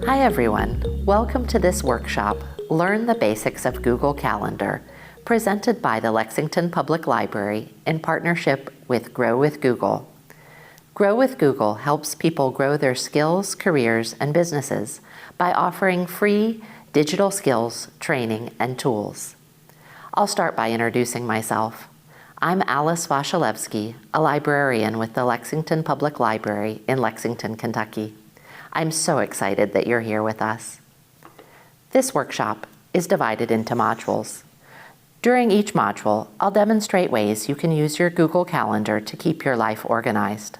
Hi everyone, welcome to this workshop, Learn the Basics of Google Calendar, presented by the Lexington Public Library in partnership with Grow with Google. Grow with Google helps people grow their skills, careers, and businesses by offering free digital skills, training, and tools. I'll start by introducing myself. I'm Alice Wasilewski, a librarian with the Lexington Public Library in Lexington, Kentucky. I'm so excited that you're here with us. This workshop is divided into modules. During each module, I'll demonstrate ways you can use your Google Calendar to keep your life organized.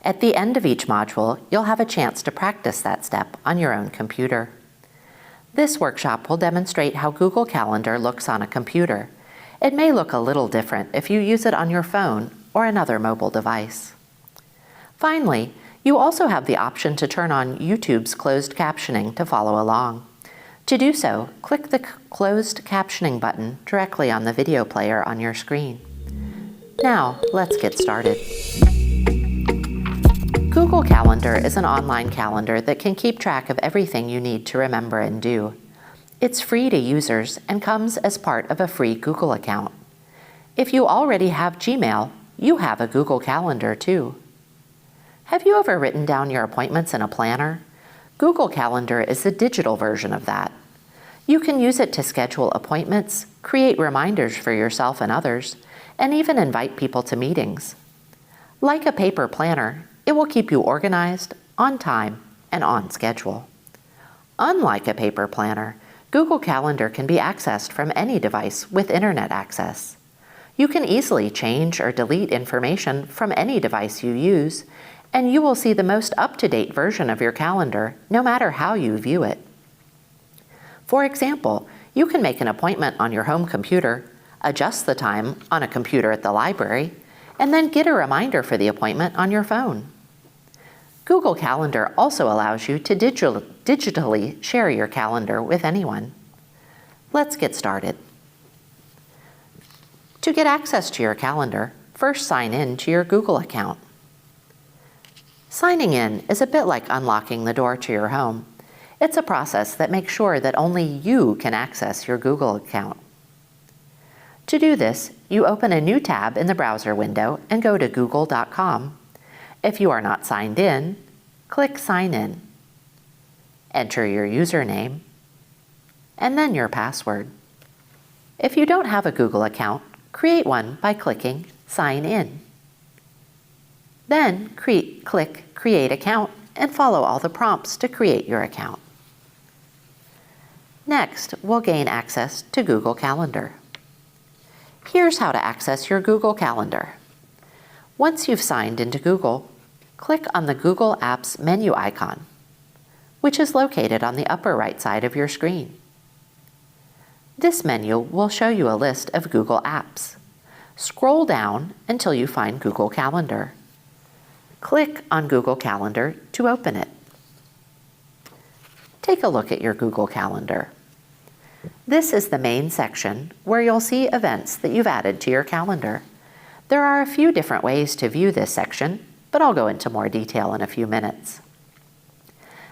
At the end of each module, you'll have a chance to practice that step on your own computer. This workshop will demonstrate how Google Calendar looks on a computer. It may look a little different if you use it on your phone or another mobile device. Finally, you also have the option to turn on YouTube's closed captioning to follow along. To do so, click the closed captioning button directly on the video player on your screen. Now, let's get started. Google Calendar is an online calendar that can keep track of everything you need to remember and do. It's free to users and comes as part of a free Google account. If you already have Gmail, you have a Google Calendar too. Have you ever written down your appointments in a planner? Google Calendar is the digital version of that. You can use it to schedule appointments, create reminders for yourself and others, and even invite people to meetings. Like a paper planner, it will keep you organized, on time, and on schedule. Unlike a paper planner, Google Calendar can be accessed from any device with internet access. You can easily change or delete information from any device you use, and you will see the most up-to-date version of your calendar, no matter how you view it. For example, you can make an appointment on your home computer, adjust the time on a computer at the library, and then get a reminder for the appointment on your phone. Google Calendar also allows you to digitally share your calendar with anyone. Let's get started. To get access to your calendar, first sign in to your Google account. Signing in is a bit like unlocking the door to your home. It's a process that makes sure that only you can access your Google account. To do this, you open a new tab in the browser window and go to google.com. If you are not signed in, click Sign In. Enter your username, and then your password. If you don't have a Google account, create one by clicking Sign In. Then click Create Account and follow all the prompts to create your account. Next, we'll gain access to Google Calendar. Here's how to access your Google Calendar. Once you've signed into Google, click on the Google Apps menu icon, which is located on the upper right side of your screen. This menu will show you a list of Google Apps. Scroll down until you find Google Calendar. Click on Google Calendar to open it. Take a look at your Google Calendar. This is the main section where you'll see events that you've added to your calendar. There are a few different ways to view this section, but I'll go into more detail in a few minutes.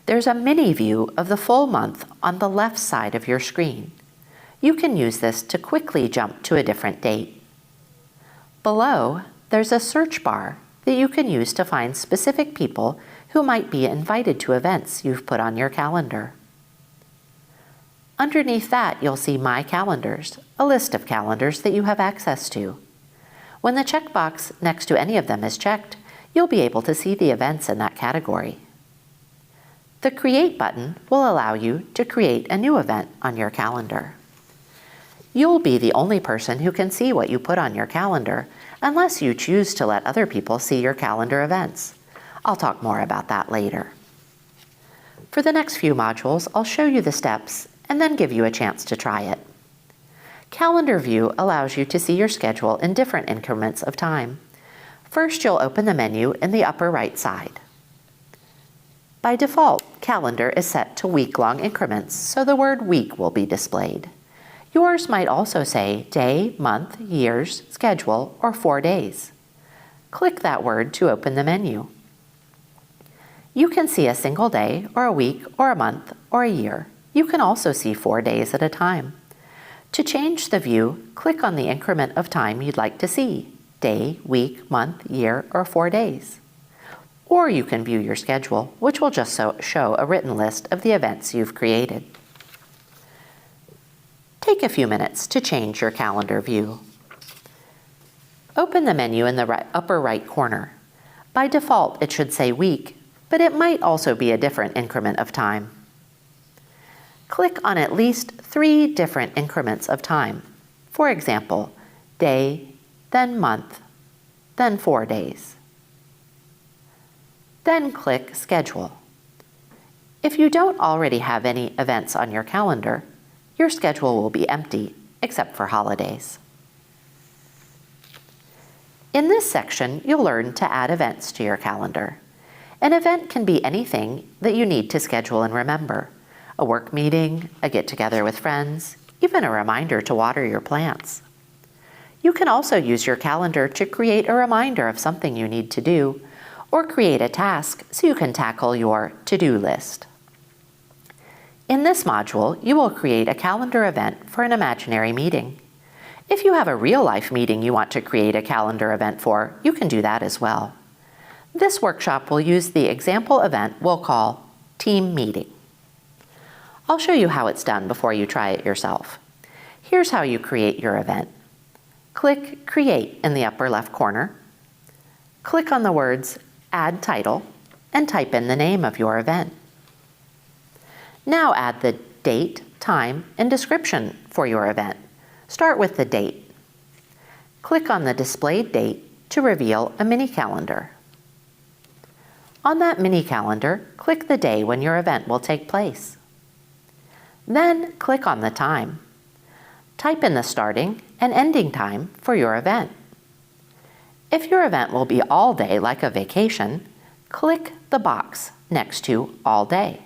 There's a mini view of the full month on the left side of your screen. You can use this to quickly jump to a different date. Below, there's a search bar that you can use to find specific people who might be invited to events you've put on your calendar. Underneath that, you'll see My Calendars, a list of calendars that you have access to. When the checkbox next to any of them is checked, you'll be able to see the events in that category. The Create button will allow you to create a new event on your calendar. You'll be the only person who can see what you put on your calendar, unless you choose to let other people see your calendar events. I'll talk more about that later. For the next few modules, I'll show you the steps and then give you a chance to try it. Calendar View allows you to see your schedule in different increments of time. First, you'll open the menu in the upper right side. By default, Calendar is set to week-long increments, so the word week will be displayed. Yours might also say day, month, years, schedule, or 4 days. Click that word to open the menu. You can see a single day or a week or a month or a year. You can also see 4 days at a time. To change the view, click on the increment of time you'd like to see: day, week, month, year, or 4 days. Or you can view your schedule, which will just show a written list of the events you've created. Take a few minutes to change your calendar view. Open the menu in the upper right corner. By default, it should say week, but it might also be a different increment of time. Click on at least 3 different increments of time. For example, day, then month, then 4 days. Then click Schedule. If you don't already have any events on your calendar, your schedule will be empty, except for holidays. In this section, you'll learn to add events to your calendar. An event can be anything that you need to schedule and remember: a work meeting, a get-together with friends, even a reminder to water your plants. You can also use your calendar to create a reminder of something you need to do, or create a task so you can tackle your to-do list. In this module, you will create a calendar event for an imaginary meeting. If you have a real-life meeting you want to create a calendar event for, you can do that as well. This workshop will use the example event we'll call Team Meeting. I'll show you how it's done before you try it yourself. Here's how you create your event. Click Create in the upper left corner. Click on the words Add Title and type in the name of your event. Now add the date, time, and description for your event. Start with the date. Click on the displayed date to reveal a mini calendar. On that mini calendar, click the day when your event will take place. Then click on the time. Type in the starting and ending time for your event. If your event will be all day like a vacation, click the box next to All Day.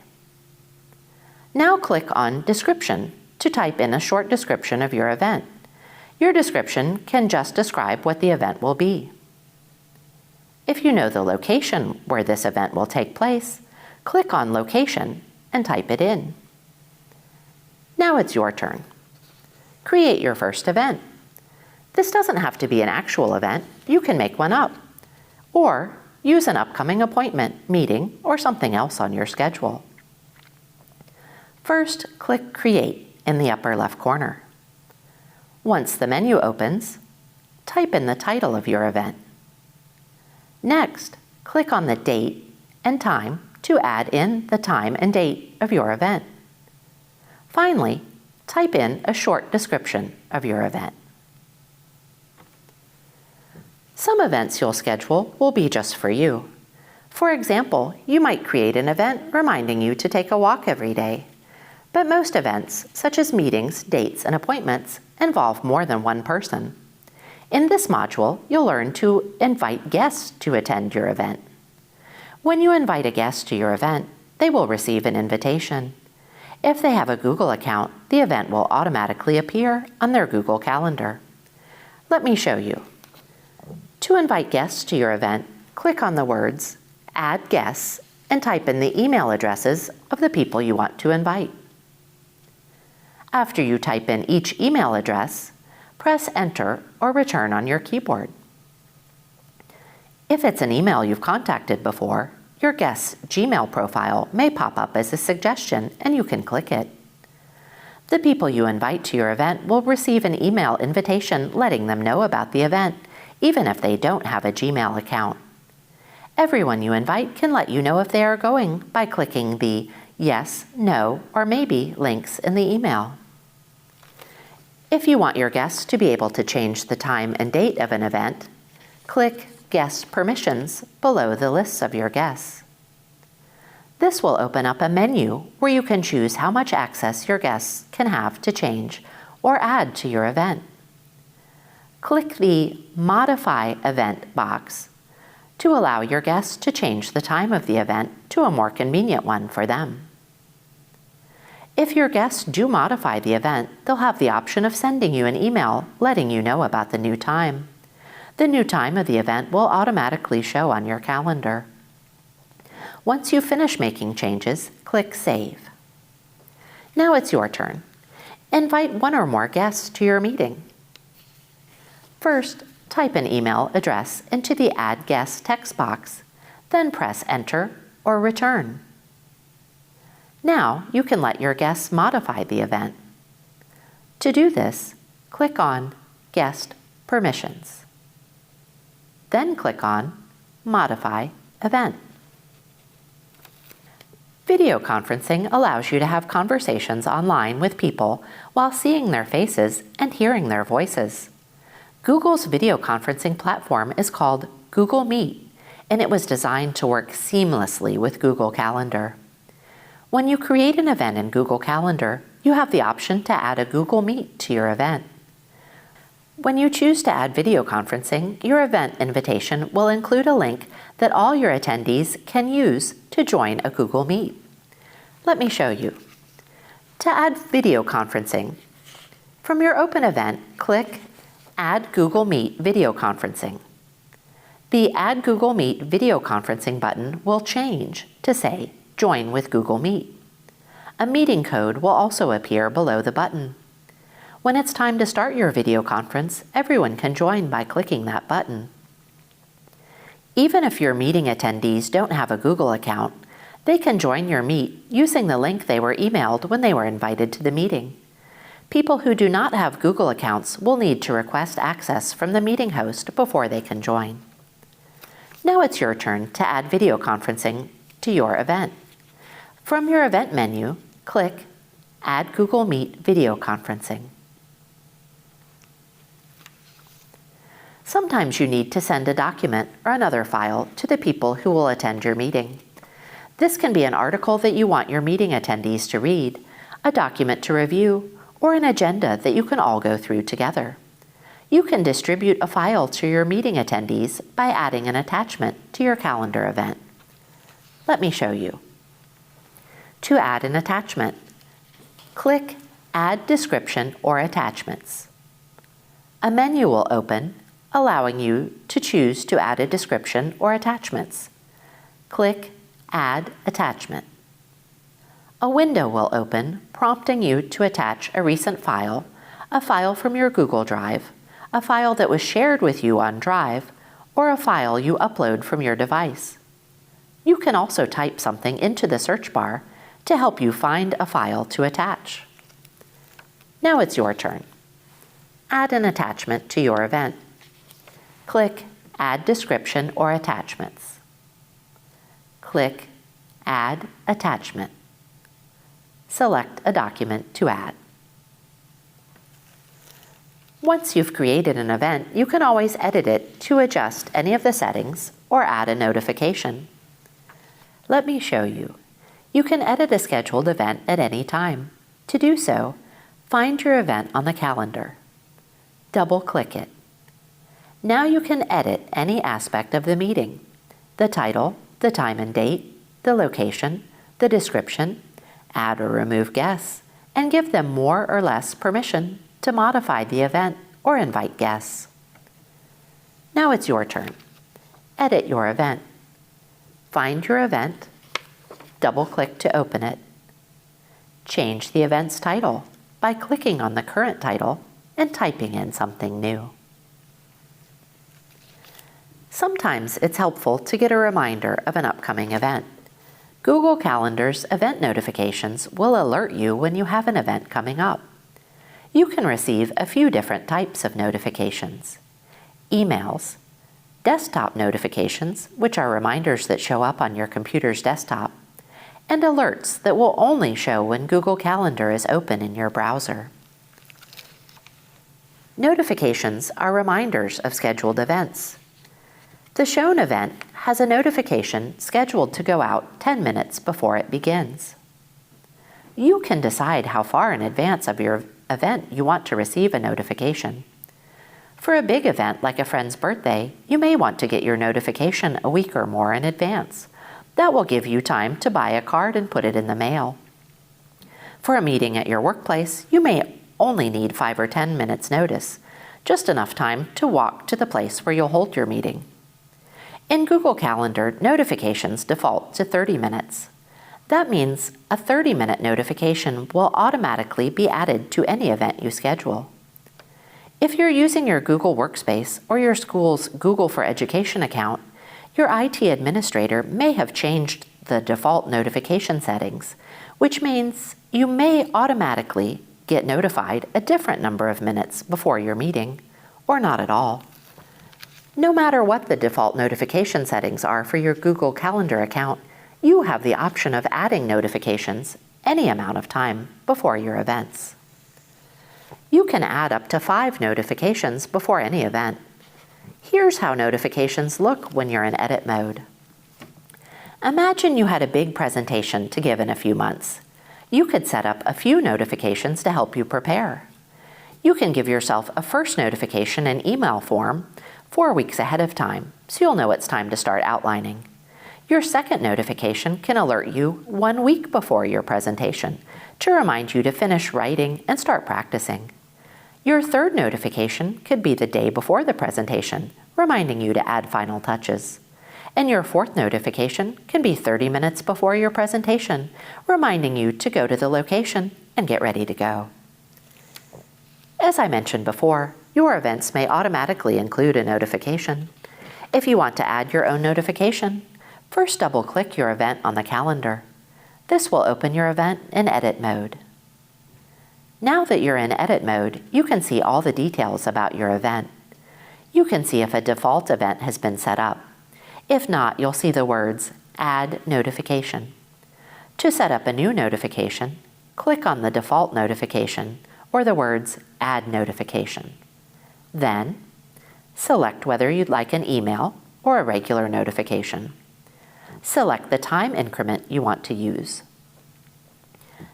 Now click on Description to type in a short description of your event. Your description can just describe what the event will be. If you know the location where this event will take place, click on Location and type it in. Now it's your turn. Create your first event. This doesn't have to be an actual event. You can make one up. Or use an upcoming appointment, meeting, or something else on your schedule. First, click Create in the upper left corner. Once the menu opens, type in the title of your event. Next, click on the date and time to add in the time and date of your event. Finally, type in a short description of your event. Some events you'll schedule will be just for you. For example, you might create an event reminding you to take a walk every day. But most events, such as meetings, dates, and appointments, involve more than one person. In this module, you'll learn to invite guests to attend your event. When you invite a guest to your event, they will receive an invitation. If they have a Google account, the event will automatically appear on their Google Calendar. Let me show you. To invite guests to your event, click on the words Add Guests and type in the email addresses of the people you want to invite. After you type in each email address, press Enter or Return on your keyboard. If it's an email you've contacted before, your guest's Gmail profile may pop up as a suggestion and you can click it. The people you invite to your event will receive an email invitation letting them know about the event, even if they don't have a Gmail account. Everyone you invite can let you know if they are going by clicking the Yes, No, or Maybe links in the email. If you want your guests to be able to change the time and date of an event, click Guest Permissions below the lists of your guests. This will open up a menu where you can choose how much access your guests can have to change or add to your event. Click the Modify Event box to allow your guests to change the time of the event to a more convenient one for them. If your guests do modify the event, they'll have the option of sending you an email letting you know about the new time. The new time of the event will automatically show on your calendar. Once you finish making changes, click Save. Now it's your turn. Invite one or more guests to your meeting. First, type an email address into the Add Guest text box, then press Enter or Return. Now you can let your guests modify the event. To do this, click on Guest Permissions. Then click on Modify Event. Video conferencing allows you to have conversations online with people while seeing their faces and hearing their voices. Google's video conferencing platform is called Google Meet, and it was designed to work seamlessly with Google Calendar. When you create an event in Google Calendar, you have the option to add a Google Meet to your event. When you choose to add video conferencing, your event invitation will include a link that all your attendees can use to join a Google Meet. Let me show you. To add video conferencing, from your open event, click Add Google Meet Video Conferencing. The Add Google Meet Video Conferencing button will change to say Join with Google Meet. A meeting code will also appear below the button. When it's time to start your video conference, everyone can join by clicking that button. Even if your meeting attendees don't have a Google account, they can join your meet using the link they were emailed when they were invited to the meeting. People who do not have Google accounts will need to request access from the meeting host before they can join. Now it's your turn to add video conferencing to your event. From your event menu, click Add Google Meet Video Conferencing. Sometimes you need to send a document or another file to the people who will attend your meeting. This can be an article that you want your meeting attendees to read, a document to review, or an agenda that you can all go through together. You can distribute a file to your meeting attendees by adding an attachment to your calendar event. Let me show you. To add an attachment, click Add Description or Attachments. A menu will open, allowing you to choose to add a description or attachments. Click Add Attachment. A window will open, prompting you to attach a recent file, a file from your Google Drive, a file that was shared with you on Drive, or a file you upload from your device. You can also type something into the search bar to help you find a file to attach. Now it's your turn. Add an attachment to your event. Click Add Description or Attachments. Click Add Attachment. Select a document to add. Once you've created an event, you can always edit it to adjust any of the settings or add a notification. Let me show you. You can edit a scheduled event at any time. To do so, find your event on the calendar. Double-click it. Now you can edit any aspect of the meeting: the title, the time and date, the location, the description, add or remove guests, and give them more or less permission to modify the event or invite guests. Now it's your turn. Edit your event. Find your event, double-click to open it. Change the event's title by clicking on the current title and typing in something new. Sometimes it's helpful to get a reminder of an upcoming event. Google Calendar's event notifications will alert you when you have an event coming up. You can receive a few different types of notifications: emails, desktop notifications, which are reminders that show up on your computer's desktop, and alerts that will only show when Google Calendar is open in your browser. Notifications are reminders of scheduled events. The shown event has a notification scheduled to go out 10 minutes before it begins. You can decide how far in advance of your event you want to receive a notification. For a big event like a friend's birthday, you may want to get your notification a week or more in advance. That will give you time to buy a card and put it in the mail. For a meeting at your workplace, you may only need 5 or 10 minutes notice, just enough time to walk to the place where you'll hold your meeting. In Google Calendar, notifications default to 30 minutes. That means a 30-minute notification will automatically be added to any event you schedule. If you're using your Google Workspace or your school's Google for Education account, your IT administrator may have changed the default notification settings, which means you may automatically get notified a different number of minutes before your meeting, or not at all. No matter what the default notification settings are for your Google Calendar account, you have the option of adding notifications any amount of time before your events. You can add up to 5 notifications before any event. Here's how notifications look when you're in edit mode. Imagine you had a big presentation to give in a few months. You could set up a few notifications to help you prepare. You can give yourself a first notification in email form 4 weeks ahead of time, so you'll know it's time to start outlining. Your second notification can alert you 1 week before your presentation to remind you to finish writing and start practicing. Your third notification could be the day before the presentation, reminding you to add final touches. And your fourth notification can be 30 minutes before your presentation, reminding you to go to the location and get ready to go. As I mentioned before, your events may automatically include a notification. If you want to add your own notification, first double-click your event on the calendar. This will open your event in edit mode. Now that you're in edit mode, you can see all the details about your event. You can see if a default event has been set up. If not, you'll see the words Add Notification. To set up a new notification, click on the default notification or the words Add Notification. Then, select whether you'd like an email or a regular notification. Select the time increment you want to use.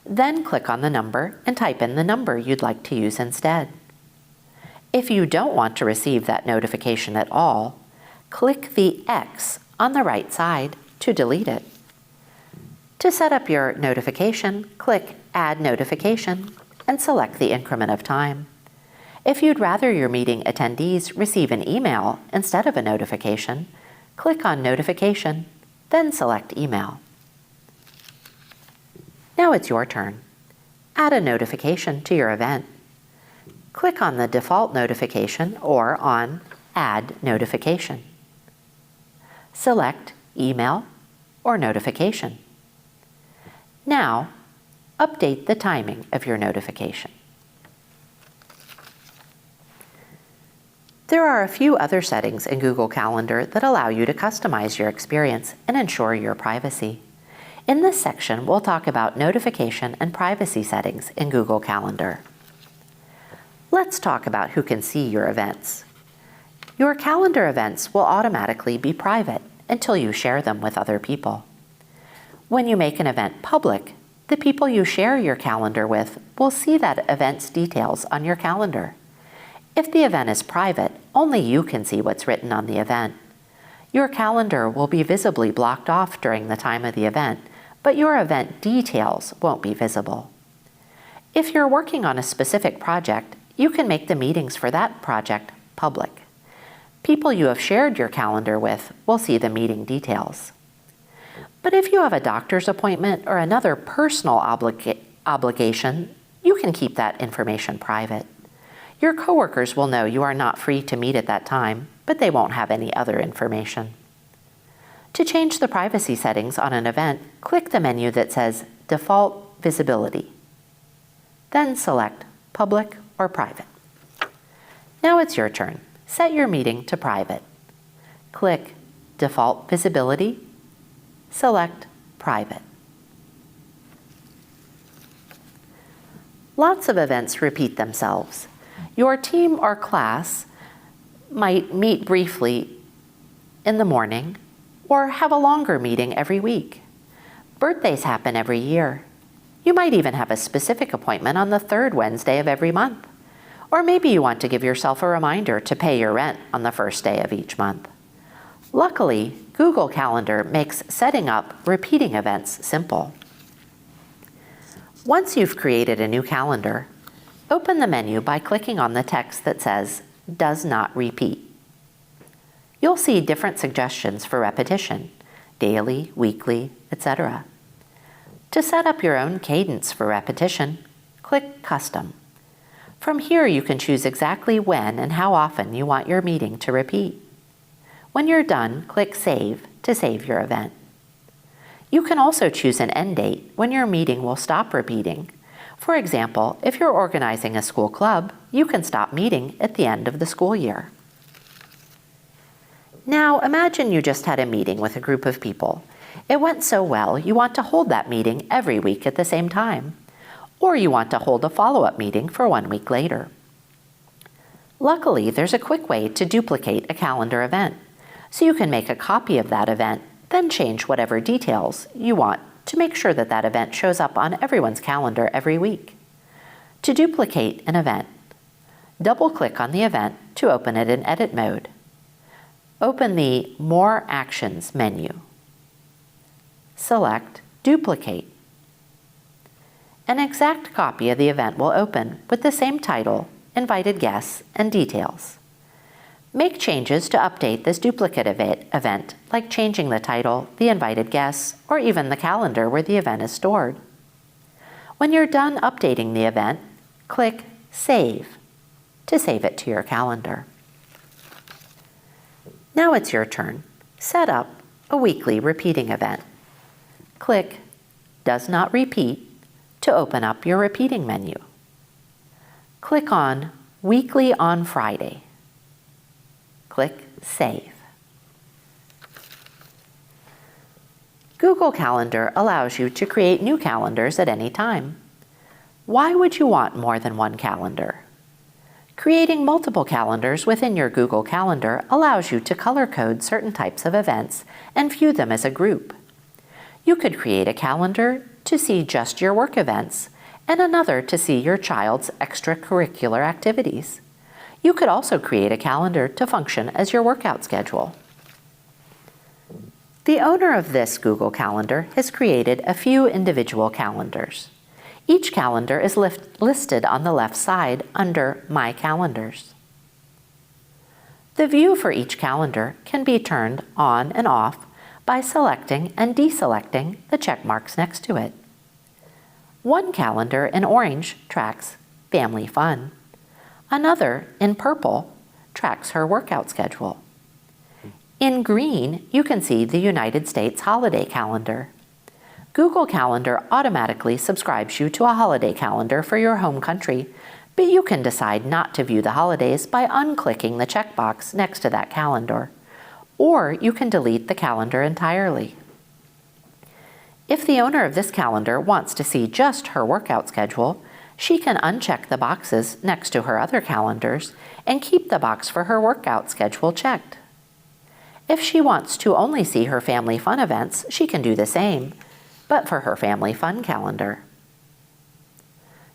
Then click on the number and type in the number you'd like to use instead. If you don't want to receive that notification at all, click the X on the right side to delete it. To set up your notification, click Add Notification and select the increment of time. If you'd rather your meeting attendees receive an email instead of a notification, click on Notification, then select Email. Now it's your turn. Add a notification to your event. Click on the default notification or on Add Notification. Select Email or Notification. Now, update the timing of your notification. There are a few other settings in Google Calendar that allow you to customize your experience and ensure your privacy. In this section, we'll talk about notification and privacy settings in Google Calendar. Let's talk about who can see your events. Your calendar events will automatically be private until you share them with other people. When you make an event public, the people you share your calendar with will see that event's details on your calendar. If the event is private, only you can see what's written on the event. Your calendar will be visibly blocked off during the time of the event, but your event details won't be visible. If you're working on a specific project, you can make the meetings for that project public. People you have shared your calendar with will see the meeting details. But if you have a doctor's appointment or another personal obligation, you can keep that information private. Your coworkers will know you are not free to meet at that time, but they won't have any other information. To change the privacy settings on an event, click the menu that says Default Visibility. Then select Public or Private. Now it's your turn. Set your meeting to private. Click Default Visibility. Select Private. Lots of events repeat themselves. Your team or class might meet briefly in the morning or have a longer meeting every week. Birthdays happen every year. You might even have a specific appointment on the third Wednesday of every month. Or maybe you want to give yourself a reminder to pay your rent on the first day of each month. Luckily, Google Calendar makes setting up repeating events simple. Once you've created a new calendar, open the menu by clicking on the text that says Does Not Repeat. You'll see different suggestions for repetition, daily, weekly, etc. To set up your own cadence for repetition, click Custom. From here, you can choose exactly when and how often you want your meeting to repeat. When you're done, click Save to save your event. You can also choose an end date when your meeting will stop repeating. For example, if you're organizing a school club, you can stop meeting at the end of the school year. Now imagine you just had a meeting with a group of people. It went so well, you want to hold that meeting every week at the same time. Or you want to hold a follow-up meeting for 1 week later. Luckily, there's a quick way to duplicate a calendar event. So you can make a copy of that event, then change whatever details you want to make sure that that event shows up on everyone's calendar every week. To duplicate an event, double-click on the event to open it in edit mode. Open the More Actions menu. Select Duplicate. An exact copy of the event will open with the same title, invited guests, and details. Make changes to update this duplicate event, like changing the title, the invited guests, or even the calendar where the event is stored. When you're done updating the event, click Save to save it to your calendar. Now it's your turn. Set up a weekly repeating event. Click Does Not Repeat to open up your repeating menu. Click on Weekly on Friday. Click Save. Google Calendar allows you to create new calendars at any time. Why would you want more than one calendar? Creating multiple calendars within your Google Calendar allows you to color code certain types of events and view them as a group. You could create a calendar to see just your work events and another to see your child's extracurricular activities. You could also create a calendar to function as your workout schedule. The owner of this Google Calendar has created a few individual calendars. Each calendar is listed on the left side under My Calendars. The view for each calendar can be turned on and off by selecting and deselecting the check marks next to it. One calendar in orange tracks Family Fun. Another, in purple, tracks her workout schedule. In green, you can see the United States holiday calendar. Google Calendar automatically subscribes you to a holiday calendar for your home country, but you can decide not to view the holidays by unclicking the checkbox next to that calendar, or you can delete the calendar entirely. If the owner of this calendar wants to see just her workout schedule, she can uncheck the boxes next to her other calendars and keep the box for her workout schedule checked. If she wants to only see her family fun events, she can do the same, but for her family fun calendar.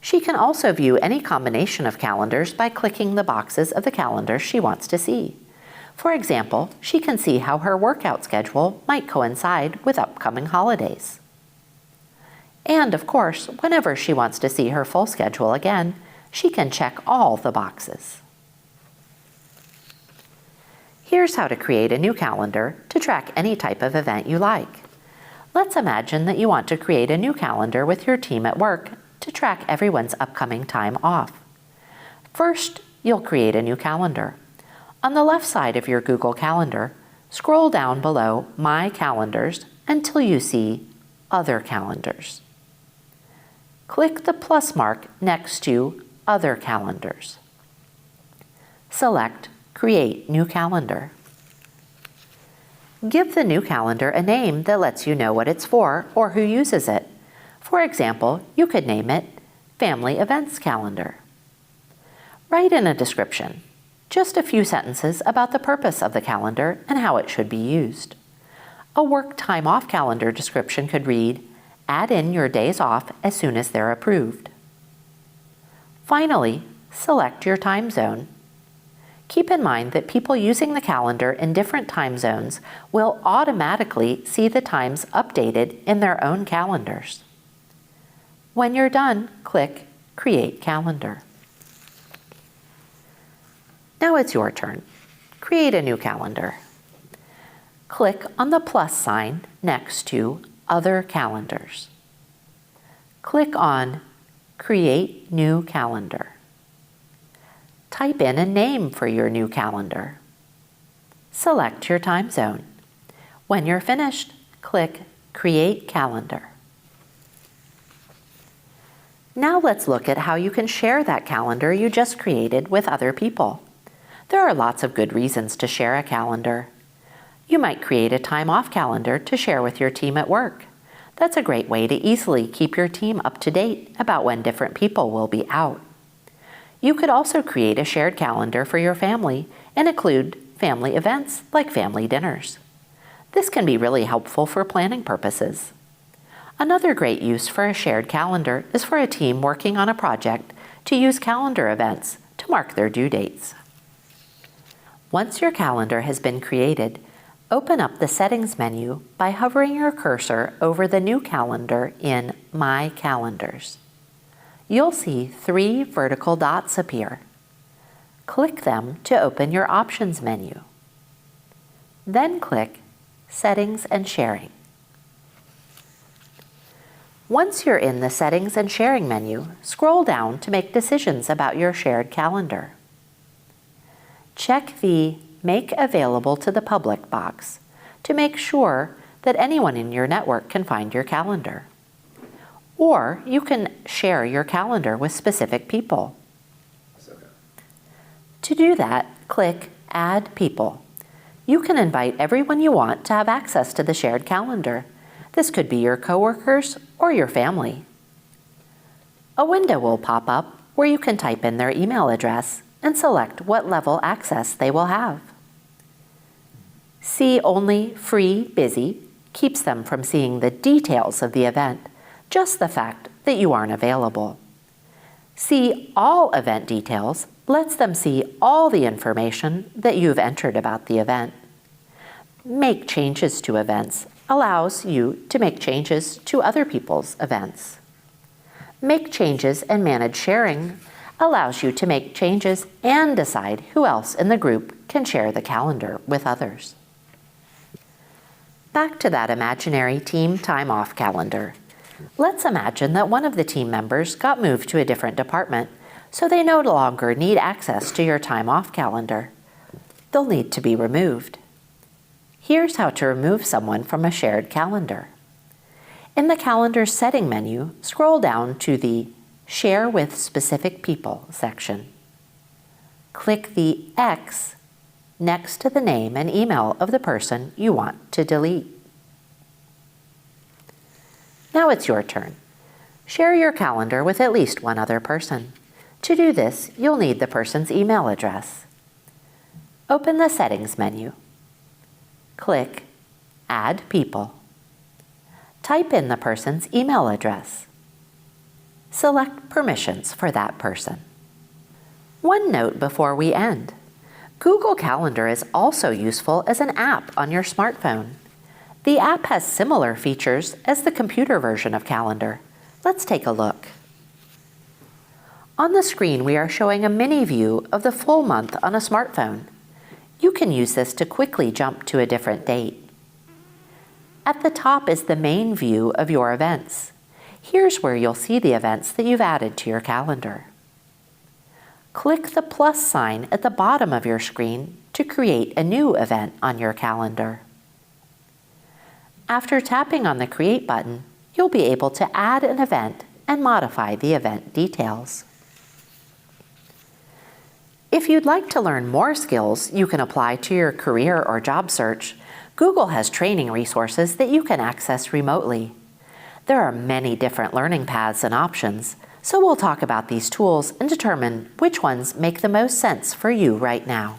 She can also view any combination of calendars by clicking the boxes of the calendar she wants to see. For example, she can see how her workout schedule might coincide with upcoming holidays. And of course, whenever she wants to see her full schedule again, she can check all the boxes. Here's how to create a new calendar to track any type of event you like. Let's imagine that you want to create a new calendar with your team at work to track everyone's upcoming time off. First, you'll create a new calendar. On the left side of your Google Calendar, scroll down below My Calendars until you see Other Calendars. Click the plus mark next to Other Calendars. Select Create New Calendar. Give the new calendar a name that lets you know what it's for or who uses it. For example, you could name it Family Events Calendar. Write in a description, just a few sentences about the purpose of the calendar and how it should be used. A work time off calendar description could read, add in your days off as soon as they're approved. Finally, select your time zone. Keep in mind that people using the calendar in different time zones will automatically see the times updated in their own calendars. When you're done, click Create Calendar. Now it's your turn. Create a new calendar. click on the plus sign next to Other Calendars. Click on Create New Calendar. Type in a name for your new calendar. Select your time zone. When you're finished, click Create Calendar. Now let's look at how you can share that calendar you just created with other people. There are lots of good reasons to share a calendar. You might create a time-off calendar to share with your team at work. That's a great way to easily keep your team up to date about when different people will be out. You could also create a shared calendar for your family and include family events like family dinners. This can be really helpful for planning purposes. Another great use for a shared calendar is for a team working on a project to use calendar events to mark their due dates. Once your calendar has been created, open up the Settings menu by hovering your cursor over the new calendar in My Calendars. You'll see 3 vertical dots appear. Click them to open your Options menu. Then click Settings and Sharing. Once you're in the Settings and Sharing menu, scroll down to make decisions about your shared calendar. Check the Make Available to the Public box to make sure that anyone in your network can find your calendar. Or you can share your calendar with specific people. To do that, click Add People. You can invite everyone you want to have access to the shared calendar. This could be your coworkers or your family. A window will pop up where you can type in their email address and select what level access they will have. See Only Free Busy keeps them from seeing the details of the event, just the fact that you aren't available. See All Event Details lets them see all the information that you've entered about the event. Make Changes to Events allows you to make changes to other people's events. Make Changes and Manage Sharing allows you to make changes and decide who else in the group can share the calendar with others. Back to that imaginary team time-off calendar. Let's imagine that one of the team members got moved to a different department, so they no longer need access to your time-off calendar. They'll need to be removed. Here's how to remove someone from a shared calendar. In the Calendar Setting menu, scroll down to the Share with Specific People section. Click the X next to the name and email of the person you want to delete. Now it's your turn. Share your calendar with at least one other person. To do this, you'll need the person's email address. Open the Settings menu. Click Add People. Type in the person's email address. Select permissions for that person. One note before we end. Google Calendar is also useful as an app on your smartphone. The app has similar features as the computer version of Calendar. Let's take a look. On the screen, we are showing a mini view of the full month on a smartphone. You can use this to quickly jump to a different date. At the top is the main view of your events. Here's where you'll see the events that you've added to your calendar. Click the plus sign at the bottom of your screen to create a new event on your calendar. After tapping on the Create button, you'll be able to add an event and modify the event details. If you'd like to learn more skills you can apply to your career or job search, Google has training resources that you can access remotely. There are many different learning paths and options, so we'll talk about these tools and determine which ones make the most sense for you right now.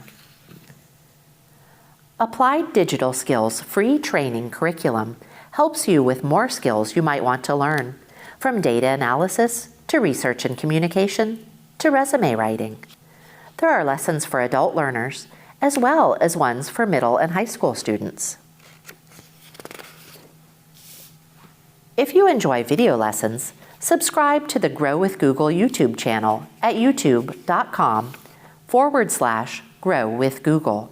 Applied Digital Skills free training curriculum helps you with more skills you might want to learn, from data analysis to research and communication to resume writing. There are lessons for adult learners, as well as ones for middle and high school students. If you enjoy video lessons, subscribe to the Grow with Google YouTube channel at youtube.com/growwithgoogle.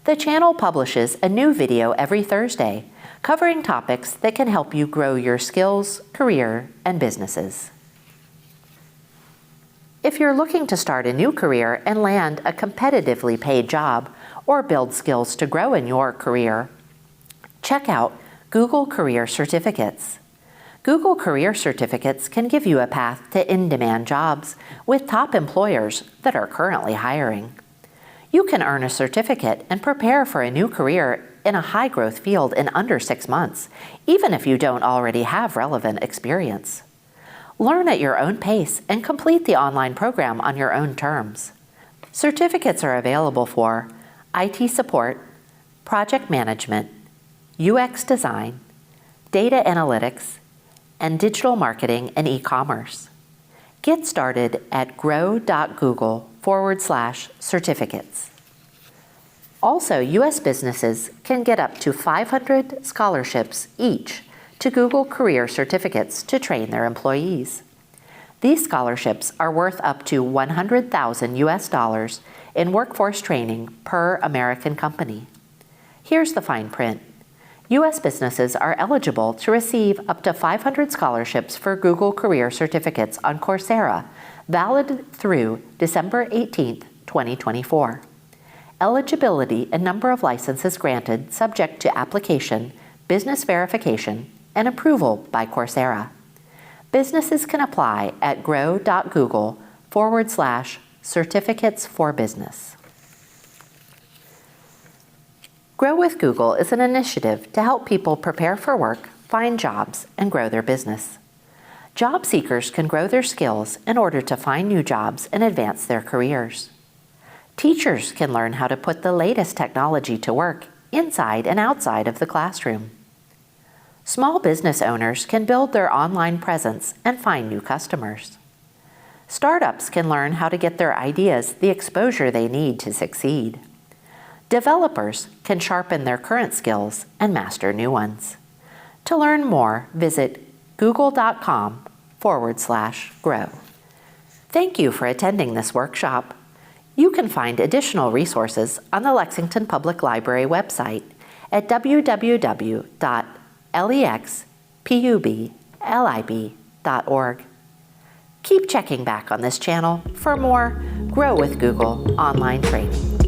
The channel publishes a new video every Thursday, covering topics that can help you grow your skills, career, and businesses. If you're looking to start a new career and land a competitively paid job, or build skills to grow in your career, check out Google Career Certificates. Google Career Certificates can give you a path to in-demand jobs with top employers that are currently hiring. You can earn a certificate and prepare for a new career in a high-growth field in under 6 months, even if you don't already have relevant experience. Learn at your own pace and complete the online program on your own terms. Certificates are available for IT support, project management, UX design, data analytics, and digital marketing and e-commerce. Get started at grow.google/certificates. Also, U.S. businesses can get up to 500 scholarships each to Google Career Certificates to train their employees. These scholarships are worth up to $100,000 US in workforce training per American company. Here's the fine print. U.S. businesses are eligible to receive up to 500 scholarships for Google Career Certificates on Coursera, valid through December 18, 2024. Eligibility and number of licenses granted subject to application, business verification, and approval by Coursera. Businesses can apply at grow.google/certificates for business. Grow with Google is an initiative to help people prepare for work, find jobs, and grow their business. Job seekers can grow their skills in order to find new jobs and advance their careers. Teachers can learn how to put the latest technology to work inside and outside of the classroom. Small business owners can build their online presence and find new customers. Startups can learn how to get their ideas the exposure they need to succeed. Developers can sharpen their current skills and master new ones. To learn more, visit google.com/grow. Thank you for attending this workshop. You can find additional resources on the Lexington Public Library website at www.lexpublib.org. Keep checking back on this channel for more Grow with Google online training.